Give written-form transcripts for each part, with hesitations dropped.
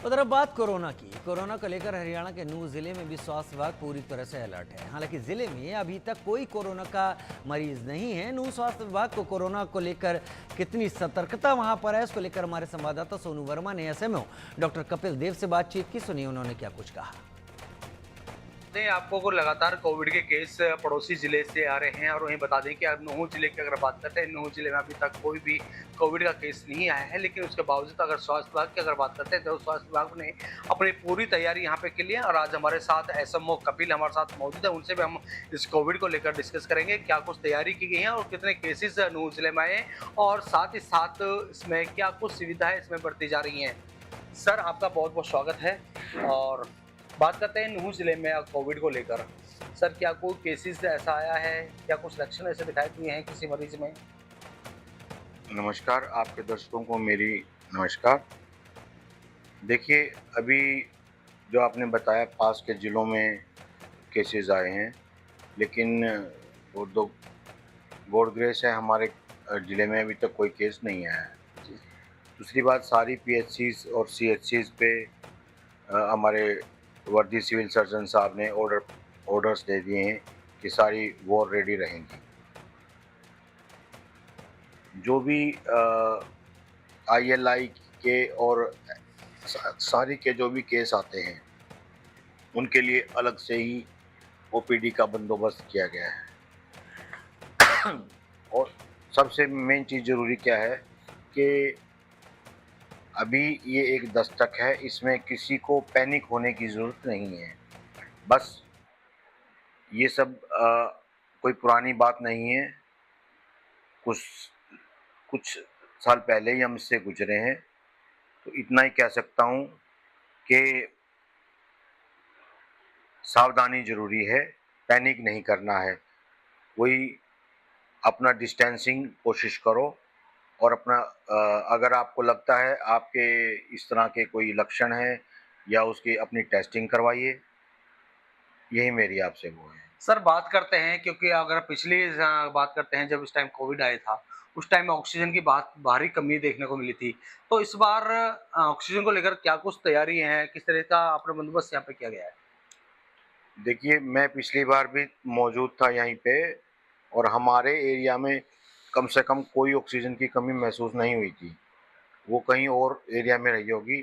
उधर अब बात कोरोना की। कोरोना को लेकर हरियाणा के नूंह जिले में भी स्वास्थ्य विभाग पूरी तरह से अलर्ट है। हालांकि जिले में अभी तक कोई कोरोना का मरीज नहीं है। नूंह स्वास्थ्य विभाग को कोरोना को लेकर कितनी सतर्कता वहां पर है, इसको लेकर हमारे संवाददाता सोनू वर्मा ने एसएमओ डॉक्टर कपिल देव से बातचीत की। सुनिए उन्होंने क्या कुछ कहा। आपको को लगातार कोविड के केस पड़ोसी जिले से आ रहे हैं और वहीं बता दें कि अब नूंह जिले की अगर बात करते हैं, नूंह जिले में अभी तक कोई भी कोविड का केस नहीं आया है। लेकिन उसके बावजूद अगर स्वास्थ्य विभाग की अगर बात करते हैं तो स्वास्थ्य विभाग ने अपनी पूरी तैयारी यहाँ पे की ली है। और आज हमारे साथ एसएमओ कपिल हमारे साथ मौजूद है, उनसे भी हम इस कोविड को लेकर डिस्कस करेंगे, क्या कुछ तैयारी की गई है और कितने केसेस नूंह जिले में आए हैं और साथ ही साथ इसमें क्या कुछ सुविधाएं इसमें बढ़ती जा रही हैं। सर, आपका बहुत बहुत स्वागत है। और बात करते हैं नूंह जिले में कोविड को लेकर। सर, क्या कोई केसेस ऐसा आया है, क्या कुछ लक्षण ऐसे दिखाई दिए हैं किसी मरीज में? नमस्कार, आपके दर्शकों को मेरी नमस्कार। देखिए, अभी जो आपने बताया पास के ज़िलों में केसेस आए हैं, लेकिन वो तो गॉड ग्रेस है, हमारे ज़िले में अभी तक कोई केस नहीं आया है। दूसरी बात, सारी पीएचसीज़ और सीएचसीज़ पे हमारे वर्दी सिविल सर्जन साहब ने ऑर्डर्स दे दिए हैं कि सारी वॉर रेडी रहेंगी। जो भी आईएलआई के और सारी के जो भी केस आते हैं, उनके लिए अलग से ही ओपीडी का बंदोबस्त किया गया है। और सबसे मेन चीज़ ज़रूरी क्या है कि अभी ये एक दस्तक है, इसमें किसी को पैनिक होने की ज़रूरत नहीं है। बस ये सब कोई पुरानी बात नहीं है। कुछ कुछ साल पहले ही हम इससे गुजरे हैं, तो इतना ही कह सकता हूँ कि सावधानी ज़रूरी है, पैनिक नहीं करना है। वही अपना डिस्टेंसिंग कोशिश करो और अपना अगर आपको लगता है आपके इस तरह के कोई लक्षण हैं या उसकी अपनी टेस्टिंग करवाइए। यही मेरी आपसे वो है। सर, बात करते हैं क्योंकि अगर पिछली बात करते हैं, जब इस टाइम कोविड आया था, उस टाइम ऑक्सीजन की बात भारी कमी देखने को मिली थी। तो इस बार ऑक्सीजन को लेकर क्या कुछ तैयारी है, किस तरह का आपने बंदोबस्त यहाँ पे किया गया है? देखिए, मैं पिछली बार भी मौजूद था यहीं पे और हमारे एरिया में कम से कम कोई ऑक्सीजन की कमी महसूस नहीं हुई थी। वो कहीं और एरिया में रही होगी।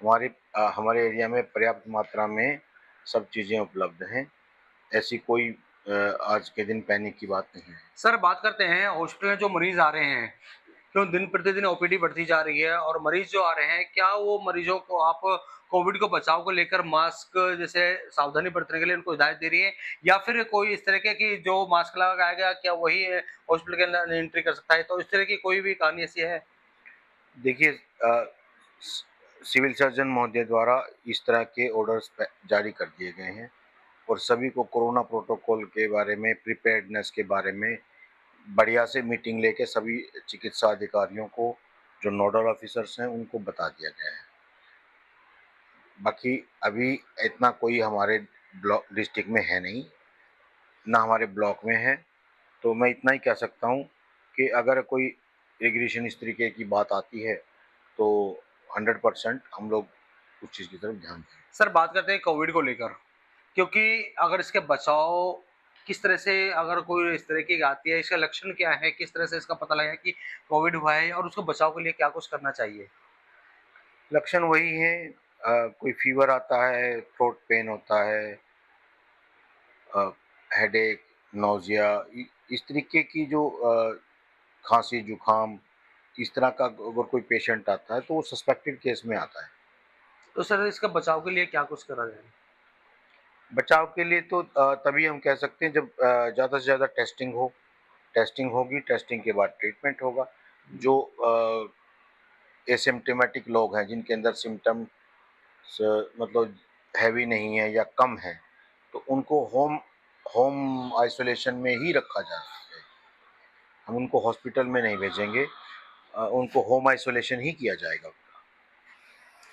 हमारे एरिया में पर्याप्त मात्रा में सब चीज़ें उपलब्ध हैं। ऐसी कोई आज के दिन पैनिक की बात नहीं है। सर, बात करते हैं हॉस्पिटल में जो मरीज आ रहे हैं, क्यों दिन प्रतिदिन ओपीडी बढ़ती जा रही है और मरीज जो आ रहे हैं, क्या वो मरीजों को आप कोविड को बचाव को लेकर मास्क जैसे सावधानी बरतने के लिए उनको हिदायत दे रही है, या फिर कोई इस तरह के कि जो मास्क लगाएगा क्या वही हॉस्पिटल के अंदर एंट्री कर सकता है? तो इस तरह की कोई भी कहानी ऐसी है? देखिए, सिविल सर्जन महोदय द्वारा इस तरह के ऑर्डर्स जारी कर दिए गए हैं और सभी को कोरोना प्रोटोकॉल के बारे में, प्रिपेयर्डनेस के बारे में बढ़िया से मीटिंग लेके सभी चिकित्सा अधिकारियों को, जो नोडल ऑफिसर्स हैं, उनको बता दिया गया है। बाकी अभी इतना कोई हमारे ब्लॉक डिस्ट्रिक्ट में है नहीं, ना हमारे ब्लॉक में है। तो मैं इतना ही कह सकता हूँ कि अगर कोई रेगुलेशन इस तरीके की बात आती है तो 100% हम लोग उस चीज़ की तरफ ध्यान दें। सर, बात करते हैं कोविड को लेकर, क्योंकि अगर इसके बचाव किस तरह से, अगर कोई इस तरह की आती है, इसका लक्षण क्या है, किस तरह से इसका पता लगेगा कि कोविड हुआ है और उसको बचाव के लिए क्या कुछ करना चाहिए? लक्षण वही हैं, कोई फीवर आता है, थ्रोट पेन होता है, हेडेक, नौजिया, इस तरीके की जो खांसी, जुकाम, इस तरह का अगर कोई पेशेंट आता है तो वो सस्पेक्टेड केस में आता है। तो सर, इसका बचाव के लिए क्या कुछ करा जाए? बचाव के लिए तो तभी हम कह सकते हैं जब ज़्यादा से ज़्यादा टेस्टिंग हो। टेस्टिंग होगी, टेस्टिंग के बाद ट्रीटमेंट होगा। जो एसिम्प्टोमेटिक लोग हैं, जिनके अंदर सिम्टम्स मतलब हैवी नहीं है या कम है, तो उनको होम होम आइसोलेशन में ही रखा जा सकता है। हम उनको हॉस्पिटल में नहीं भेजेंगे, उनको होम आइसोलेशन ही किया जाएगा।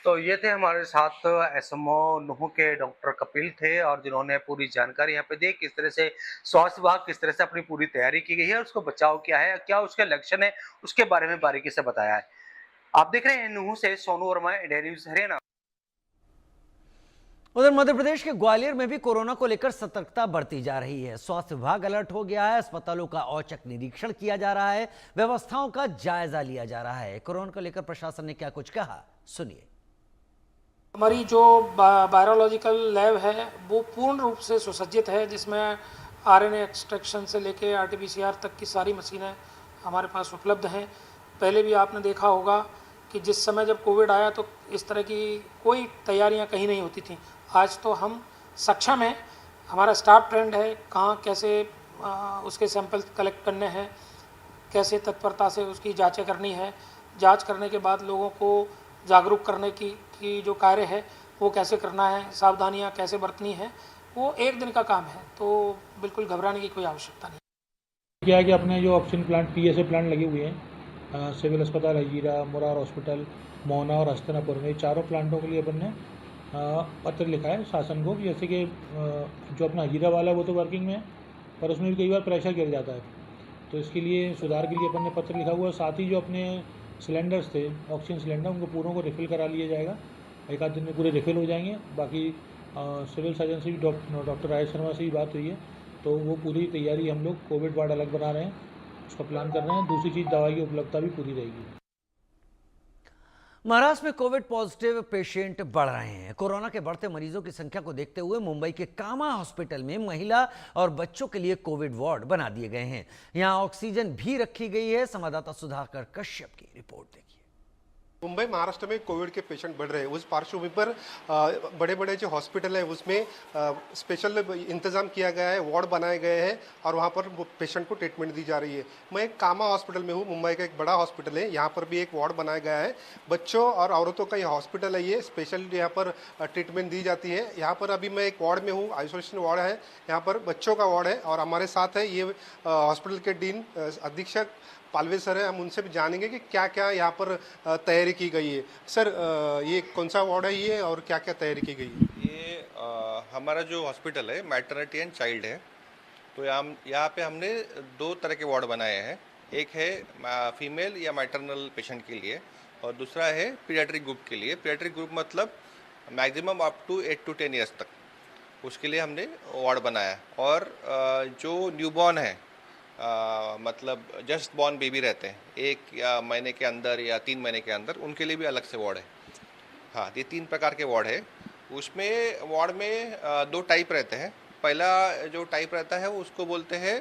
तो ये थे हमारे साथ एसएमओ नूंह के डॉक्टर कपिल थे, और जिन्होंने पूरी जानकारी यहाँ पे दी, किस तरह से स्वास्थ्य विभाग किस तरह से अपनी पूरी तैयारी की गई है और उसको बचाव क्या है, क्या उसके लक्षण है, उसके बारे में बारीकी से बताया है। आप देख रहे हैं नूंह से सोनू वर्मा, इंडिया न्यूज हरियाणा। उधर मध्य प्रदेश के ग्वालियर में भी कोरोना को लेकर सतर्कता बढ़ती जा रही है। स्वास्थ्य विभाग अलर्ट हो गया है। अस्पतालों का औचक निरीक्षण किया जा रहा है, व्यवस्थाओं का जायजा लिया जा रहा है। कोरोना को लेकर प्रशासन ने क्या कुछ कहा, सुनिए। हमारी जो बायोलॉजिकल लैब है वो पूर्ण रूप से सुसज्जित है, जिसमें आरएनए एक्सट्रैक्शन से लेके आरटीपीसीआर तक की सारी मशीनें हमारे पास उपलब्ध हैं। पहले भी आपने देखा होगा कि जिस समय जब कोविड आया तो इस तरह की कोई तैयारियां कहीं नहीं होती थी। आज तो हम सक्षम हैं, हमारा स्टाफ ट्रेंड है, कहाँ कैसे उसके सैंपल कलेक्ट करने हैं, कैसे तत्परता से उसकी जांचें करनी है, जांच करने के बाद लोगों को जागरूक करने की जो कार्य है वो कैसे करना है, सावधानियां कैसे बरतनी है, वो एक दिन का काम है। तो बिल्कुल घबराने की कोई आवश्यकता नहीं। क्या है कि अपने जो ऑक्सीजन प्लांट पीएसए प्लांट लगे हुए हैं सिविल अस्पताल हजीरा, मुरार हॉस्पिटल, मोहना और हस्तिनापुर में, चारों प्लांटों के लिए अपन ने पत्र लिखा है शासन को। जैसे कि जो अपना हजीरा वाला है वो तो वर्किंग में है, पर उसमें भी कई बार प्रेशर गिर जाता है, तो इसके लिए सुधार के लिए अपन ने पत्र लिखा हुआ है। साथ ही जो अपने सिलेंडर्स थे, ऑक्सीजन सिलेंडर, उनको पूरों को रिफ़िल करा लिया जाएगा। एक आध दिन में पूरे रिफ़िल हो जाएंगे। बाकी सिविल सर्जन से भी डॉक्टर राजेश शर्मा से भी बात हुई है, तो वो पूरी तैयारी, हम लोग कोविड वार्ड अलग बना रहे हैं, उसका प्लान कर रहे हैं। दूसरी चीज़, दवाई की उपलब्धता भी पूरी रहेगी। महाराष्ट्र में कोविड पॉजिटिव पेशेंट बढ़ रहे हैं। कोरोना के बढ़ते मरीजों की संख्या को देखते हुए मुंबई के कामा हॉस्पिटल में महिला और बच्चों के लिए कोविड वार्ड बना दिए गए हैं। यहां ऑक्सीजन भी रखी गई है। संवाददाता सुधाकर कश्यप की रिपोर्ट देखिए। मुंबई महाराष्ट्र में कोविड के पेशेंट बढ़ रहे हैं। उस पार्श्वभूमि पर बड़े बड़े जो हॉस्पिटल है उसमें स्पेशल इंतजाम किया गया है, वार्ड बनाए गए हैं और वहाँ पर पेशेंट को ट्रीटमेंट दी जा रही है। मैं एक कामा हॉस्पिटल में हूँ, मुंबई का एक बड़ा हॉस्पिटल है, यहाँ पर भी एक वार्ड बनाया गया है। बच्चों और औरतों का ये हॉस्पिटल है, ये स्पेशल यहाँ पर ट्रीटमेंट दी जाती है। यहाँ पर अभी मैं एक वार्ड में हूँ, आइसोलेशन वार्ड है, यहाँ पर बच्चों का वार्ड है और हमारे साथ है ये हॉस्पिटल के डीन अधीक्षक पालवे सर है। हम उनसे भी जानेंगे कि क्या क्या यहाँ पर तैयारी की गई है। सर, ये कौन सा वार्ड है ये और क्या क्या तैयारी की गई है? ये हमारा जो हॉस्पिटल है मैटरनिटी एंड चाइल्ड है, तो यहाँ पे हमने दो तरह के वार्ड बनाए हैं। एक है फीमेल या मैटरनल पेशेंट के लिए और दूसरा है पीडियाट्रिक ग्रुप के लिए। पीडियाट्रिक ग्रुप मतलब maximum up to 8 to 10 years तक, उसके लिए हमने वार्ड बनाया। और जो न्यूबॉर्न है, मतलब जस्ट बॉर्न बेबी रहते हैं 1 महीने के अंदर या 3 महीने के अंदर, उनके लिए भी अलग से वार्ड है। हाँ, ये 3 प्रकार के वार्ड है। उसमें वार्ड में 2 टाइप रहते हैं। पहला जो टाइप रहता है उसको बोलते हैं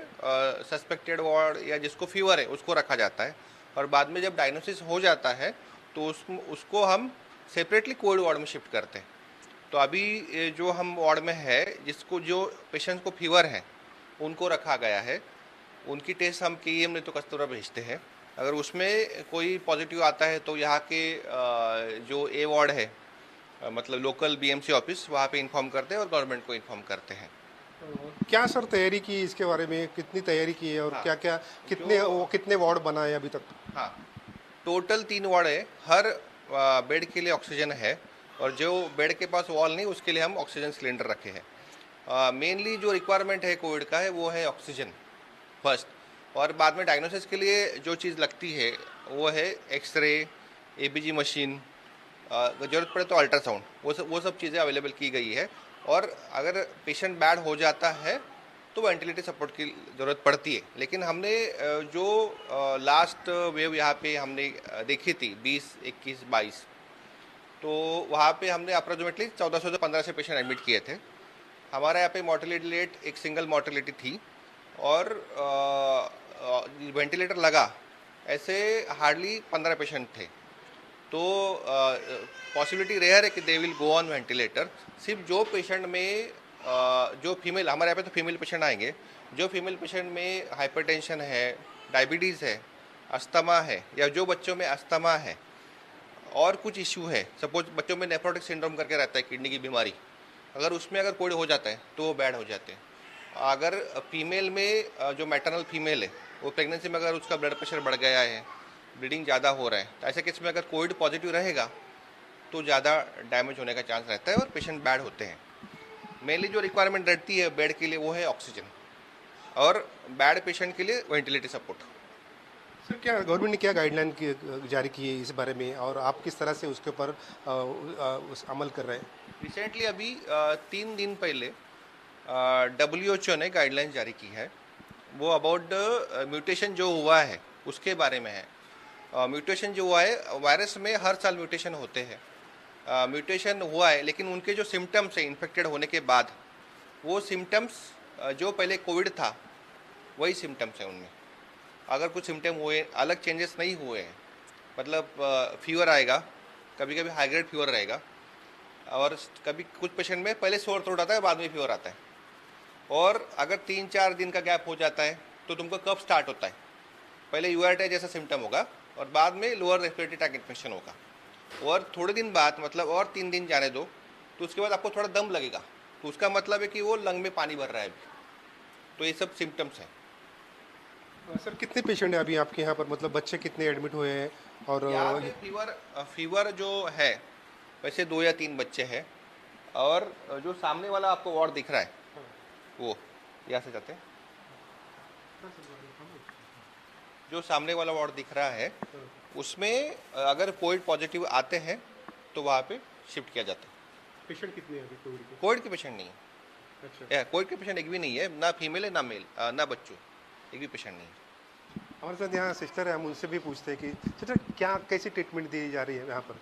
सस्पेक्टेड वार्ड, या जिसको फीवर है उसको रखा जाता है। और बाद में जब डायग्नोसिस हो जाता है तो उसको हम सेपरेटली कोविड वार्ड में शिफ्ट करते हैं। तो अभी जो हम वार्ड में है, जो पेशेंट्स को फीवर है उनको रखा गया है। उनकी टेस्ट हम KEM नहीं तो कस्तूरबा भेजते हैं। अगर उसमें कोई पॉजिटिव आता है तो यहाँ के जो A वार्ड है, मतलब लोकल BMC ऑफिस, वहाँ पे इन्फॉर्म करते हैं और गवर्नमेंट को इन्फॉर्म करते हैं। क्या सर तैयारी की इसके बारे में, कितनी तैयारी की है और हाँ, क्या क्या कितने वार्ड बनाए अभी तक? हाँ, टोटल 3 वार्ड है। हर बेड के लिए ऑक्सीजन है और जो बेड के पास वॉल नहीं उसके लिए हम ऑक्सीजन सिलेंडर रखे हैं। मेनली जो रिक्वायरमेंट है कोविड का है वो है ऑक्सीजन फर्स्ट, और बाद में डायग्नोसिस के लिए जो चीज़ लगती है वो है एक्सरे, ABG मशीन, ज़रूरत पड़े तो अल्ट्रासाउंड, वो सब चीज़ें अवेलेबल की गई है। और अगर पेशेंट बैड हो जाता है तो वेंटिलेटर सपोर्ट की ज़रूरत पड़ती है। लेकिन हमने जो लास्ट वेव यहाँ पे हमने देखी थी 20, 21, 22, तो वहाँ पे हमने अप्रोक्सीमेटली 1400 से 1500 पेशेंट एडमिट किए थे। हमारे यहाँ पे मॉर्टेलिटी रेट एक सिंगल मॉर्टेलिटी थी और वेंटिलेटर लगा ऐसे हार्डली 15 पेशेंट थे। तो पॉसिबिलिटी रेयर है कि they will go on ventilator. सिर्फ जो पेशेंट में जो फीमेल, हमारे यहाँ पे तो फीमेल पेशेंट आएंगे, जो फीमेल पेशेंट में हाइपरटेंशन है, डायबिटीज़ है, अस्थमा है, या जो बच्चों में अस्थमा है और कुछ इश्यू है, सपोज बच्चों में नेफ्रोटिक सिंड्रोम करके रहता है, किडनी की बीमारी, अगर उसमें अगर कोविड हो जाता है तो वो बैड हो जाते हैं। अगर फीमेल में जो मैटरनल फीमेल है वो प्रेगनेंसी में अगर उसका ब्लड प्रेशर बढ़ गया है, ब्लीडिंग ज़्यादा हो रहा है, तो ऐसे केस में अगर कोविड पॉजिटिव रहेगा तो ज़्यादा डैमेज होने का चांस रहता है और पेशेंट बैड होते हैं। मेनली जो रिक्वायरमेंट रहती है बेड के लिए वो है ऑक्सीजन, और बैड पेशेंट के लिए वेंटिलेटर सपोर्ट। सर, क्या गवर्नमेंट ने क्या गाइडलाइन जारी की है इस बारे में और आप किस तरह से उसके ऊपर अमल कर रहे हैं? रिसेंटली अभी 3 दिन पहले WHO ने गाइडलाइन जारी की है। वो अबाउट म्यूटेशन जो हुआ है उसके बारे में है। म्यूटेशन जो हुआ है, वायरस में हर साल म्यूटेशन होते हैं। म्यूटेशन हुआ है लेकिन उनके जो सिम्टम्स है इन्फेक्टेड होने के बाद, वो सिम्टम्स जो पहले कोविड था वही सिम्टम्स हैं उनमें। अगर कुछ सिम्टम हुए, अलग चेंजेस नहीं हुए हैं, मतलब फीवर आएगा, कभी कभी हाई ग्रेड फीवर रहेगा, और कभी कुछ पेशेंट में पहले सोर थ्रोट आता है, बाद में फीवर आता है, और अगर 3-4 दिन का गैप हो जाता है तो तुमको कफ स्टार्ट होता है। पहले यूआरटी जैसा सिम्टम होगा और बाद में लोअर रेस्पिरेटरी ट्रैक्ट इन्फेक्शन होगा, और थोड़े दिन बाद, मतलब और 3 दिन जाने दो, तो उसके बाद आपको थोड़ा दम लगेगा, तो उसका मतलब है कि वो लंग में पानी भर रहा है अभी। तो ये सब सिम्टम्स हैं। सर कितने पेशेंट हैं अभी आपके यहाँ पर, मतलब बच्चे कितने एडमिट हुए हैं? और यहाँ पे फीवर जो है वैसे 2 या 3 बच्चे हैं, और जो सामने वाला आपको वार्ड दिख रहा है वो यहाँ से जाते हैं, जो सामने वाला वार्ड दिख रहा है उसमें अगर कोविड पॉजिटिव आते हैं तो वहाँ पे शिफ्ट किया जाता है। पेशेंट कितने हैं अभी कोविड के? कोविड के पेशेंट नहीं है। अच्छा, कोविड के पेशेंट एक भी नहीं है, ना फीमेल है ना मेल, ना बच्चों, एक भी पेशेंट नहीं है। हमारे साथ यहाँ सिस्टर है, हम उनसे भी पूछते हैं कि सिस्टर क्या कैसी ट्रीटमेंट दी जा रही है यहाँ पर?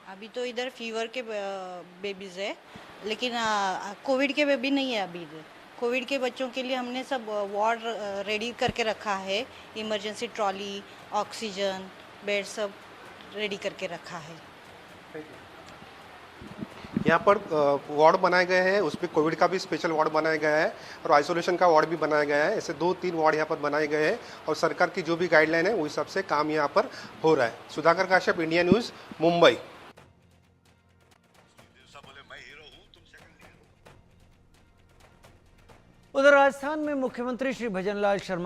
अभी तो इधर फीवर के बेबीज है, लेकिन कोविड के बेबी नहीं है अभी इधर। कोविड के बच्चों के लिए हमने सब वार्ड रेडी करके रखा है, इमरजेंसी ट्रॉली, ऑक्सीजन, बेड सब रेडी करके रखा है। यहाँ पर वार्ड बनाए गए हैं, उसमें कोविड का भी स्पेशल वार्ड बनाया गया है और आइसोलेशन का वार्ड भी बनाया गया है। ऐसे 2-3 वार्ड यहाँ पर बनाए गए हैं और सरकार की जो भी गाइडलाइन है उस हिसाब से काम यहाँ पर हो रहा है। Sudhakar Kashyap, India news, Mumbai. उधर राजस्थान में मुख्यमंत्री श्री भजनलाल शर्मा